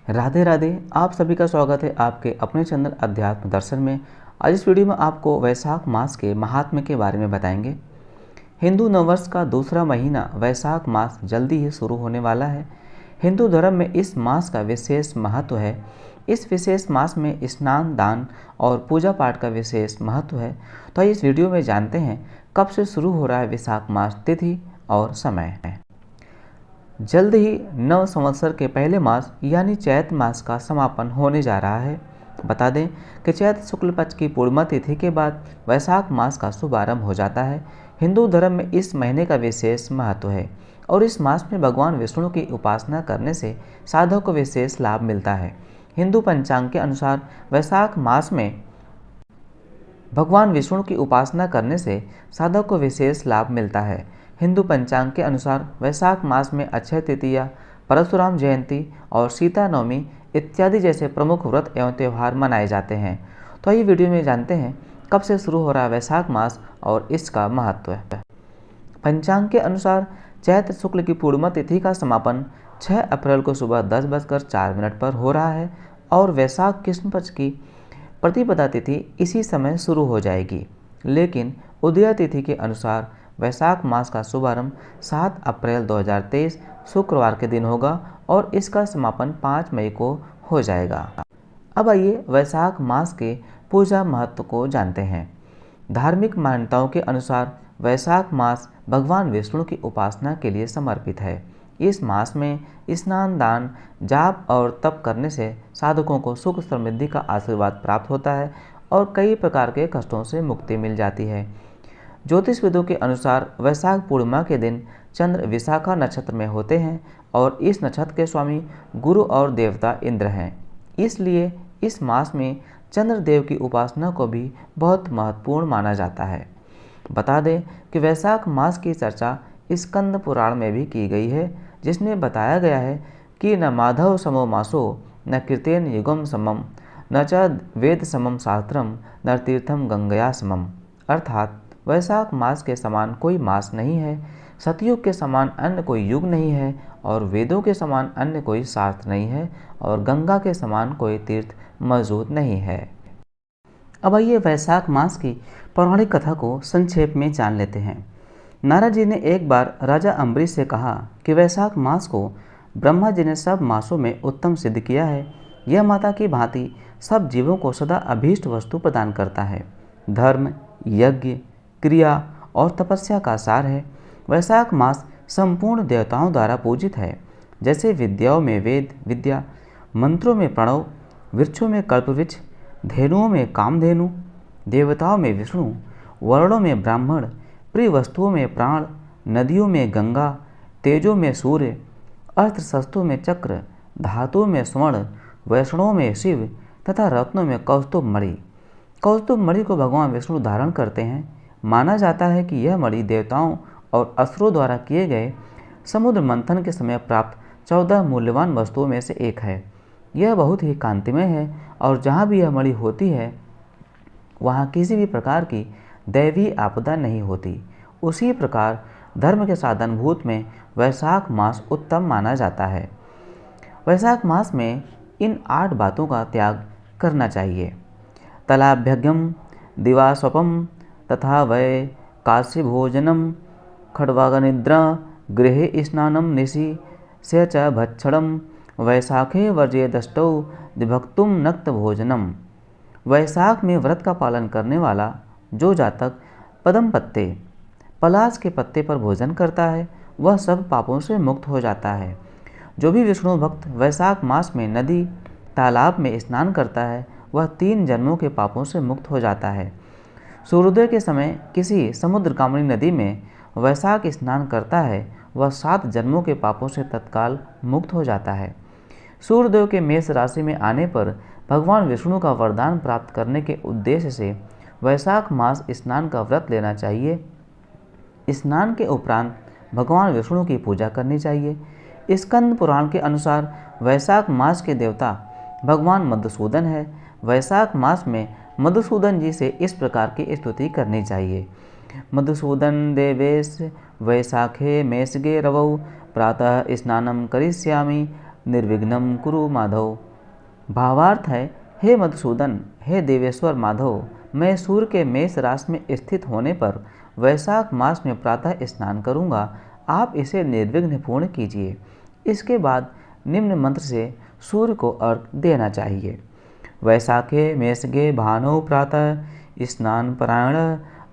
राधे राधे। आप सभी का स्वागत है आपके अपने चैनल अध्यात्म दर्शन में। आज इस वीडियो में आपको वैशाख मास के महात्म्य के बारे में बताएंगे। हिंदू नववर्ष का दूसरा महीना वैशाख मास जल्दी ही शुरू होने वाला है। हिंदू धर्म में इस मास का विशेष महत्व है। इस विशेष मास में स्नान, दान और पूजा पाठ का विशेष महत्व है। तो इस वीडियो में जानते हैं कब से शुरू हो रहा है वैशाख मास, तिथि और समय। जल्द ही नव संवत्सर के पहले मास यानी चैत मास का समापन होने जा रहा है। बता दें कि चैत शुक्ल पक्ष की पूर्णिमा तिथि के बाद वैशाख मास का शुभारंभ हो जाता है। हिंदू धर्म में इस महीने का विशेष महत्व है और इस मास में भगवान विष्णु की उपासना करने से साधक को विशेष लाभ मिलता है। हिंदू पंचांग के अनुसार वैशाख मास में भगवान विष्णु की उपासना करने से साधक को विशेष लाभ मिलता है। हिंदू पंचांग के अनुसार वैशाख मास में अक्षय तृतीया, परशुराम जयंती और सीता नवमी इत्यादि जैसे प्रमुख व्रत एवं त्यौहार मनाए जाते हैं। तो ये वीडियो में जानते हैं कब से शुरू हो रहा है वैशाख मास और इसका महत्व है। पंचांग के अनुसार चैत्र शुक्ल की पूर्णिमा तिथि का समापन 6 अप्रैल को सुबह 10:04 पर हो रहा है और वैशाख कृष्ण पक्ष की प्रतिपदा तिथि इसी समय शुरू हो जाएगी। लेकिन उदया तिथि के अनुसार वैशाख मास का शुभारंभ 7 अप्रैल 2023 शुक्रवार के दिन होगा और इसका समापन 5 मई को हो जाएगा। अब आइए वैशाख मास के पूजा महत्व को जानते हैं। धार्मिक मान्यताओं के अनुसार वैशाख मास भगवान विष्णु की उपासना के लिए समर्पित है। इस मास में स्नान, दान, जाप और तप करने से साधकों को सुख समृद्धि का आशीर्वाद प्राप्त होता है और कई प्रकार के कष्टों से मुक्ति मिल जाती है। ज्योतिष विदों के अनुसार वैशाख पूर्णिमा के दिन चंद्र विशाखा नक्षत्र में होते हैं और इस नक्षत्र के स्वामी गुरु और देवता इंद्र हैं। इसलिए इस मास में चंद्र देव की उपासना को भी बहुत महत्वपूर्ण माना जाता है। बता दें कि वैशाख मास की चर्चा स्कंद पुराण में भी की गई है, जिसमें बताया गया है कि न माधव समो मासो न कीर्तेन युगम समम न च वेद समम शास्त्रम न तीर्थम गंगया समम। अर्थात वैशाख मास के समान कोई मास नहीं है, सतयुग के समान अन्य कोई युग नहीं है और वेदों के समान अन्य कोई शास्त्र नहीं है और गंगा के समान कोई तीर्थ मौजूद नहीं है। अब आइए वैशाख मास की पौराणिक कथा को संक्षेप में जान लेते हैं। नारद जी ने एक बार राजा अम्बरीश से कहा कि वैशाख मास को ब्रह्मा जी ने सब मासों में उत्तम सिद्ध किया है। यह माता की भांति सब जीवों को सदा अभीष्ट वस्तु प्रदान करता है। धर्म, यज्ञ, क्रिया और तपस्या का सार है। वैशाख मास संपूर्ण देवताओं द्वारा पूजित है। जैसे विद्याओं में वेद विद्या, मंत्रों में प्रणव, वृक्षों में कल्पवृक्ष, धेनुओं में कामधेनु, देवताओं में विष्णु, वर्णों में ब्राह्मण, प्रिय वस्तुओं में प्राण, नदियों में गंगा, तेजों में सूर्य, अस्त्र शस्त्रों में चक्र, धातुओं में स्वर्ण, वैष्णवों में शिव तथा रत्नों में कौस्तुभ मणि। कौस्तुभ मणि को भगवान विष्णु धारण करते हैं। माना जाता है कि यह मणि देवताओं और असुरों द्वारा किए गए समुद्र मंथन के समय प्राप्त 14 मूल्यवान वस्तुओं में से एक है। यह बहुत ही कांतिमय है और जहाँ भी यह मणि होती है वहाँ किसी भी प्रकार की दैवीय आपदा नहीं होती। उसी प्रकार धर्म के साधन भूत में वैशाख मास उत्तम माना जाता है। वैशाख मास में इन 8 बातों का त्याग करना चाहिए। तलाभ्यग्यम दिवास्वपम तथा वै काशी भोजनम खड्वागनिद्रा गृहे स्नानम निशि से च भक्षणम वैशाखे वर्जेदष्टौ विभक्तुम नक्त भोजनम। वैशाख में व्रत का पालन करने वाला जो जातक पदम पत्ते, पलाश के पत्ते पर भोजन करता है वह सब पापों से मुक्त हो जाता है। जो भी विष्णु भक्त वैशाख मास में नदी, तालाब में स्नान करता है वह 3 जन्मों के पापों से मुक्त हो जाता है। सूर्योदय के समय किसी समुद्रगामिनी नदी में वैशाख स्नान करता है वह 7 जन्मों के पापों से तत्काल मुक्त हो जाता है। सूर्यदेव के मेष राशि में आने पर भगवान विष्णु का वरदान प्राप्त करने के उद्देश्य से वैशाख मास स्नान का व्रत लेना चाहिए। स्नान के उपरांत भगवान विष्णु की पूजा करनी चाहिए। स्कंद पुराण के अनुसार वैशाख मास के देवता भगवान मधुसूदन है। वैशाख मास में मधुसूदन जी से इस प्रकार की स्तुति करनी चाहिए। मधुसूदन देवेश वैशाखे मेषगे रवौ प्रातः स्नानं करिष्यामि निर्विघ्नं कुरु माधव। भावार्थ है, हे मधुसूदन, हे देवेश्वर माधव, मैं सूर्य के मेष राशि में स्थित होने पर वैशाख मास में प्रातः स्नान करूंगा, आप इसे निर्विघ्न पूर्ण कीजिए। इसके बाद निम्न मंत्र से सूर्य को अर्घ्य देना चाहिए। वैशाखे मेषगे भानौ प्रातः स्नान परायण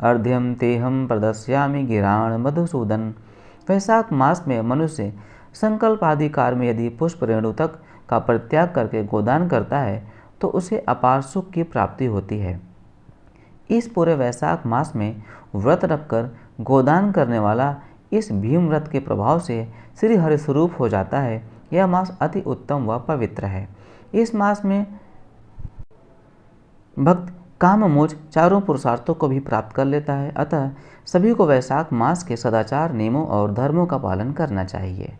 अर्घ्यम तेहम प्रदस्यामि गिराण मधुसूदन। वैशाख मास में मनुष्य संकल्प आदि कार्य में यदि पुष्प रेणु तक का परित्याग करके गोदान करता है तो उसे अपार सुख की प्राप्ति होती है। इस पूरे वैशाख मास में व्रत रखकर गोदान करने वाला इस भीम व्रत के प्रभाव से श्री हरि स्वरूप हो जाता है। यह मास अति उत्तम व पवित्र है। इस मास में भक्त काम मोक्ष चारों पुरुषार्थों को भी प्राप्त कर लेता है। अतः सभी को वैशाख मास के सदाचार नियमों और धर्मों का पालन करना चाहिए।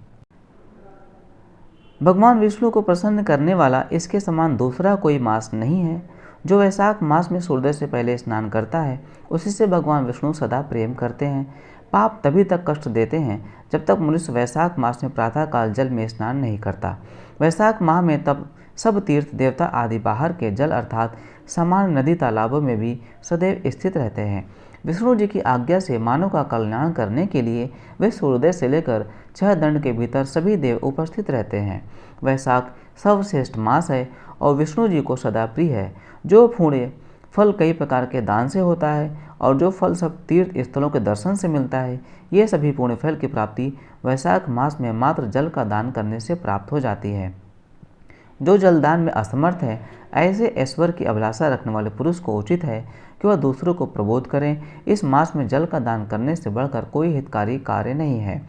भगवान विष्णु को प्रसन्न करने वाला इसके समान दूसरा कोई मास नहीं है। जो वैशाख मास में सूर्योदय से पहले स्नान करता है उसी से भगवान विष्णु सदा प्रेम करते हैं। पाप तभी तक कष्ट देते हैं जब तक मनुष्य वैशाख मास में प्रातःकाल जल में स्नान नहीं करता। वैशाख माह में तब सब तीर्थ देवता आदि बाहर के जल अर्थात सामान्य नदी तालाबों में भी सदैव स्थित रहते हैं। विष्णु जी की आज्ञा से मानव का कल्याण करने के लिए वे सूर्योदय से लेकर 6 दंड के भीतर सभी देव उपस्थित रहते हैं। वैशाख सर्वश्रेष्ठ मास है और विष्णु जी को सदा प्रिय है। जो पुण्य फल कई प्रकार के दान से होता है और जो फल सब तीर्थ स्थलों के दर्शन से मिलता है, ये सभी पुण्य फल की प्राप्ति वैशाख मास में मात्र जल का दान करने से प्राप्त हो जाती है। जो जलदान में असमर्थ है, ऐसे ऐश्वर्य की अभिलाषा रखने वाले पुरुष को उचित है कि वह दूसरों को प्रबोध करें। इस मास में जल का दान करने से बढ़कर कोई हितकारी कार्य नहीं है।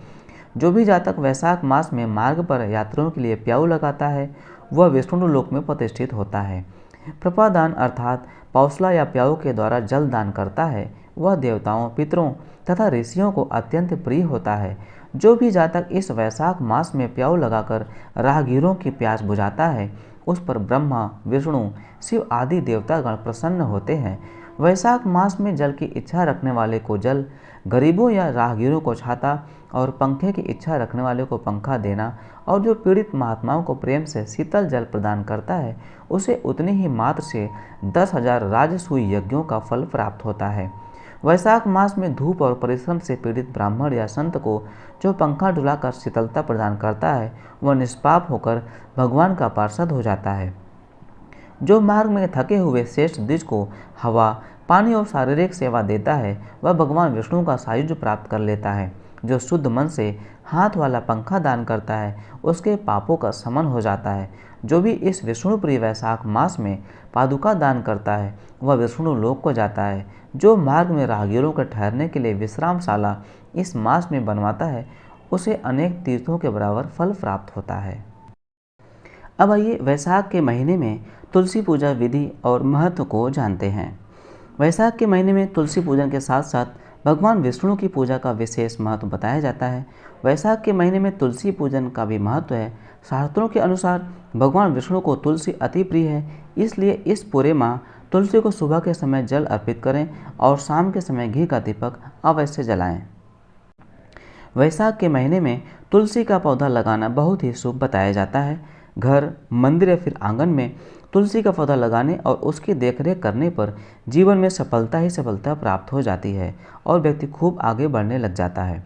जो भी जातक वैशाख मास में मार्ग पर यात्रियों के लिए प्याऊ लगाता है वह विष्णु लोक में प्रतिष्ठित होता है। प्रपादान अर्थात पौसला या प्याऊ के द्वारा जल दान करता है वह देवताओं, पितरों तथा ऋषियों को अत्यंत प्रिय होता है। जो भी जातक इस वैशाख मास में प्याऊ लगाकर राहगीरों की प्यास बुझाता है उस पर ब्रह्मा, विष्णु, शिव आदि देवतागण प्रसन्न होते हैं। वैशाख मास में जल की इच्छा रखने वाले को जल, गरीबों या राहगीरों को छाता और पंखे की इच्छा रखने वाले को पंखा देना और जो पीड़ित महात्माओं को प्रेम से शीतल जल प्रदान करता है उसे उतनी ही मात्र से 10,000 राजसूय यज्ञों का फल प्राप्त होता है। वैशाख मास में धूप और परिश्रम से पीड़ित ब्राह्मण या संत को जो पंखा डुलाकर शीतलता प्रदान करता है वह निष्पाप होकर भगवान का पार्षद हो जाता है। जो मार्ग में थके हुए श्रेष्ठ द्विज को हवा, पानी और शारीरिक सेवा देता है वह भगवान विष्णु का सायुज्य प्राप्त कर लेता है। जो शुद्ध मन से हाथ वाला पंखा दान करता है उसके पापों का शमन हो जाता है। जो भी इस विष्णु प्रिय वैशाख मास में पादुका दान करता है वह विष्णु लोक को जाता है। जो मार्ग में राहगीरों के ठहरने के लिए विश्रामशाला इस मास में बनवाता है उसे अनेक तीर्थों के बराबर फल प्राप्त होता है। अब आइए वैशाख के महीने में तुलसी पूजा विधि और महत्व को जानते हैं। वैशाख के महीने में तुलसी पूजन के साथ साथ भगवान विष्णु की पूजा का विशेष महत्व बताया जाता है। वैशाख के महीने में तुलसी पूजन का भी महत्व है। शास्त्रों के अनुसार भगवान विष्णु को तुलसी अति प्रिय है, इसलिए इस पूरे माह तुलसी को सुबह के समय जल अर्पित करें और शाम के समय घी का दीपक अवश्य जलाएं। वैशाख के महीने में तुलसी का पौधा लगाना बहुत ही शुभ बताया जाता है। घर, मंदिर या फिर आंगन में तुलसी का पौधा लगाने और उसकी देखरेख करने पर जीवन में सफलता ही सफलता प्राप्त हो जाती है और व्यक्ति खूब आगे बढ़ने लग जाता है।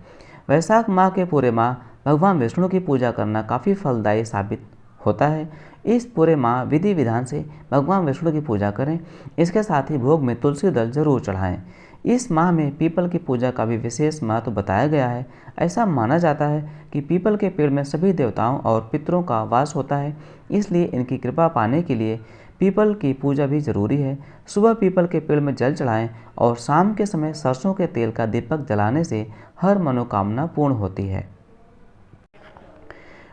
वैशाख माह के पूरे माह भगवान विष्णु की पूजा करना काफ़ी फलदायी साबित होता है। इस पूरे माह विधि विधान से भगवान विष्णु की पूजा करें। इसके साथ ही भोग में तुलसी दल जरूर चढ़ाएं। इस माह में पीपल की पूजा का भी विशेष महत्व बताया गया है। ऐसा माना जाता है कि पीपल के पेड़ में सभी देवताओं और पितरों का वास होता है, इसलिए इनकी कृपा पाने के लिए पीपल की पूजा भी जरूरी है। सुबह पीपल के पेड़ में जल चढ़ाएं और शाम के समय सरसों के तेल का दीपक जलाने से हर मनोकामना पूर्ण होती है।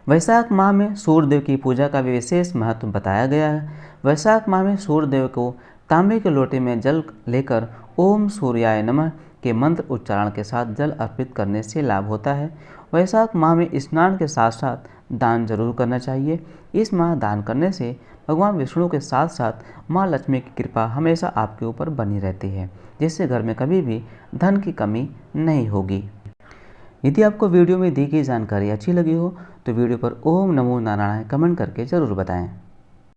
वैशाख माह में सूर्यदेव की पूजा का भी विशेष महत्व बताया गया है। वैशाख माह में सूर्यदेव को तांबे के लोटे में जल लेकर ओम सूर्याय नमः के मंत्र उच्चारण के साथ जल अर्पित करने से लाभ होता है। वैशाख माह में स्नान के साथ साथ दान जरूर करना चाहिए। इस माह दान करने से भगवान विष्णु के साथ साथ माँ लक्ष्मी की कृपा हमेशा आपके ऊपर बनी रहती है, जिससे घर में कभी भी धन की कमी नहीं होगी। यदि आपको वीडियो में दी गई जानकारी अच्छी लगी हो तो वीडियो पर ओम नमो नारायण कमेंट करके ज़रूर बताएं।